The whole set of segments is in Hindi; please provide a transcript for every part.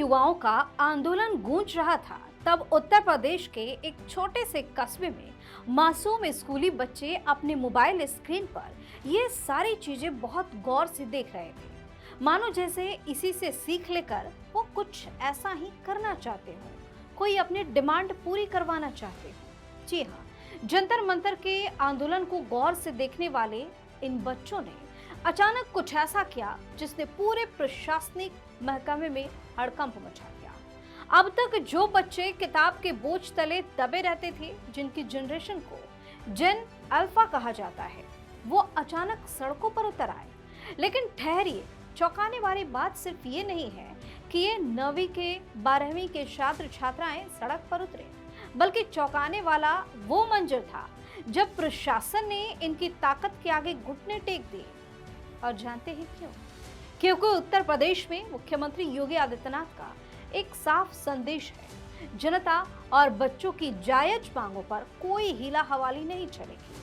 युवाओं का आंदोलन गूंज रहा था, तब उत्तर प्रदेश के एक छोटे से कस्बे में मासूम स्कूली बच्चे अपने मोबाइल स्क्रीन पर ये सारी चीजें बहुत गौर से देख रहे थे, मानो जैसे इसी से सीख लेकर वो कुछ ऐसा ही करना चाहते हो, कोई अपनी डिमांड पूरी करवाना चाहते हो। जी हाँ, जंतर मंतर के आंदोलन को गौर से देखने वाले इन बच्चों ने अचानक कुछ ऐसा किया जिसने पूरे प्रशासनिक महकमे में हड़कंप मचा दिया। अब तक जो बच्चे किताब के बोझ तले दबे रहते थे, जिनकी जनरेशन को जेन अल्फा कहा जाता है, वो अचानक सड़कों पर उतर आए। लेकिन ठहरिए, चौंकाने वाली बात सिर्फ ये नहीं है कि ये 9वीं के 12वीं के छात्र छात्राएं सड़क पर उतरे, बल्कि चौंकाने वाला वो मंजर था जब प्रशासन ने इनकी ताकत के आगे घुटने टेक दिए। और जानते हैं क्यों? क्योंकि उत्तर प्रदेश में मुख्यमंत्री योगी आदित्यनाथ का एक साफ संदेश है, जनता और बच्चों की जायज मांगों पर कोई हीला हवाली नहीं चलेगी।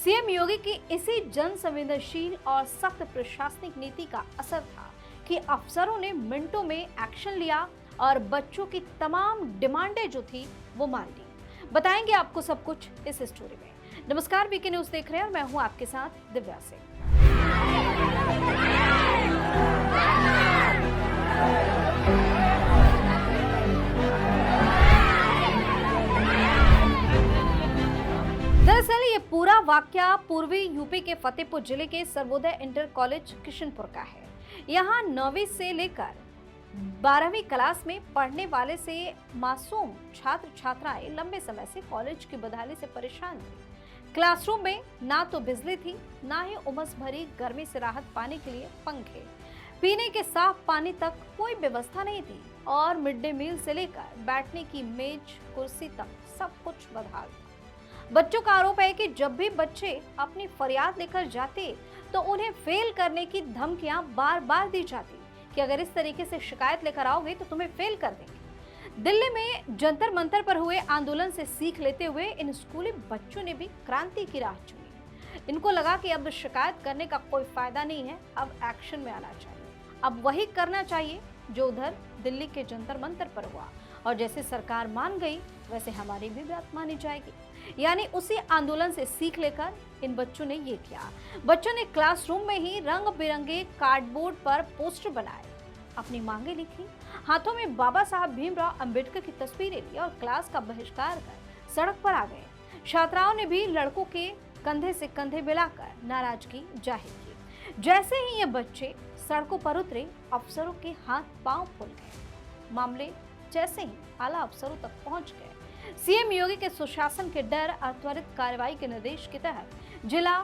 सीएम योगी की इसी जन संवेदनशील और सख्त प्रशासनिक नीति का असर था कि अफसरों ने मिनटों में एक्शन लिया और बच्चों की तमाम डिमांडें जो थी वो मान ली। बताएंगे आपको सब कुछ इस स्टोरी में। नमस्कार, वीके न्यूज देख रहे हैं और मैं हूं आपके साथ दिव्या सिंह। दरअसल ये पूरा वाकया पूर्वी यूपी के फतेहपुर जिले के सर्वोदय इंटर कॉलेज किशनपुर का है। यहाँ 9वीं से लेकर 12वीं क्लास में पढ़ने वाले से मासूम छात्र छात्राएं लंबे समय से कॉलेज की बदहाली से परेशान थे। क्लासरूम में ना तो बिजली थी, ना ही उमस भरी गर्मी से राहत पाने के लिए पंखे, पीने के साफ पानी तक कोई व्यवस्था नहीं थी और मिड डे मील से लेकर बैठने की मेज कुर्सी तक सब कुछ बदहाल था। बच्चों का आरोप है कि जब भी बच्चे अपनी फरियाद लेकर जाते तो उन्हें फेल करने की धमकियां बार बार दी जाती कि अगर इस तरीके से शिकायत लेकर आओगे तो तुम्हें फेल कर देंगे। दिल्ली में जंतर मंतर पर हुए आंदोलन से सीख लेते हुए इन स्कूली बच्चों ने भी क्रांति की राह चुनी। इनको लगा कि अब शिकायत करने का कोई फायदा नहीं है, अब एक्शन में आना चाहिए। अब वही करना चाहिए जो उधर दिल्ली के जंतर मंतर पर हुआ, और जैसे सरकार मान गई वैसे हमारी भी बात मानी जाएगी। यानी उसी आंदोलन से सीख लेकर इन बच्चों ने ये किया। बच्चों ने क्लासरूम में ही रंग बिरंगे कार्डबोर्ड पर पोस्टर बनाए, अपनी मांगे लिखी, हाथों में बाबा साहब भीमराव अंबेडकर की तस्वीरें ली और क्लास का बहिष्कार कर सड़क पर आ गए। छात्राओं ने भी लड़कों के कंधे से कंधे मिलाकर नाराजगी जाहिर की। जैसे ही ये बच्चे सड़कों पर उतरे, अफसरों के हाथ पांव फूल गए। मामले जैसे ही आला अफसरों तक पहुंच गए, सीएम योगी के सुशासन के डर और त्वरित कार्रवाई के निर्देश के तहत जिला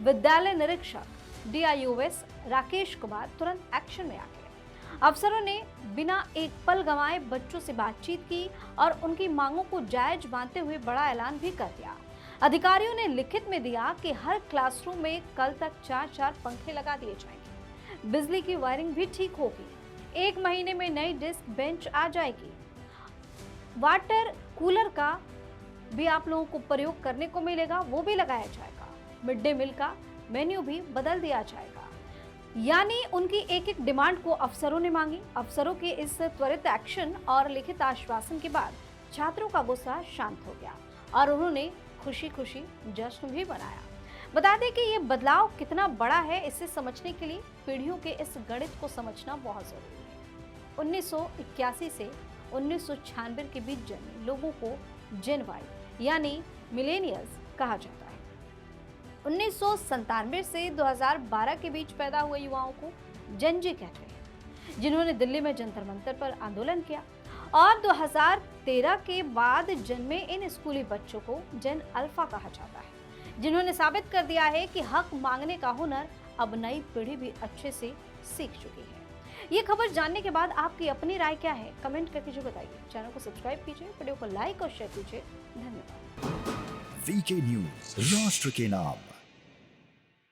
विद्यालय निरीक्षक DIOS राकेश कुमार तुरंत एक्शन में आ गए। अफसरों ने बिना एक पल गंवाए बच्चों से बातचीत की और उनकी मांगों को जायज मानते हुए बड़ा ऐलान भी कर दिया। अधिकारियों ने लिखित में दिया कि हर क्लासरूम में कल तक 4-4 पंखे लगा दिए जाएंगे, बिजली की वायरिंग भी ठीक होगी, 1 महीने में नई डेस्क बेंच आ जाएगी, वाटर कूलर का भी आप लोगों को प्रयोग करने को मिलेगा, वो भी लगाया जाएगा, मिड डे मील का मेन्यू भी बदल दिया जाएगा। यानी उनकी एक एक डिमांड को अफसरों ने मांगी। अफसरों के इस त्वरित एक्शन और लिखित आश्वासन के बाद छात्रों का गुस्सा शांत हो गया और उन्होंने खुशी खुशी जश्न भी मनाया। बता दें कि ये बदलाव कितना बड़ा है, इसे समझने के लिए पीढ़ियों के इस गणित को समझना बहुत जरूरी है। 1981 से 1996 के बीच जन्मे लोगों को जेन वाई यानी मिलेनियल्स कहा जाता है। 1997 से 2012 के बीच पैदा हुए युवाओं को जेन जी कहते हैं, जिन्होंने दिल्ली में जंतर मंतर पर आंदोलन किया, और 2013 के बाद जन्मे इन स्कूली बच्चों को जेन अल्फा कहा जाता है, जिन्होंने साबित कर दिया है कि हक मांगने का हुनर अब नई पीढ़ी भी अच्छे से सीख चुकी है। ये खबर जानने के बाद आपकी अपनी राय क्या है, कमेंट करके जो बताइए। चैनल को सब्सक्राइब कीजिए, वीडियो को लाइक और शेयर कीजिए। धन्यवाद। वीके न्यूज, राष्ट्र के नाम।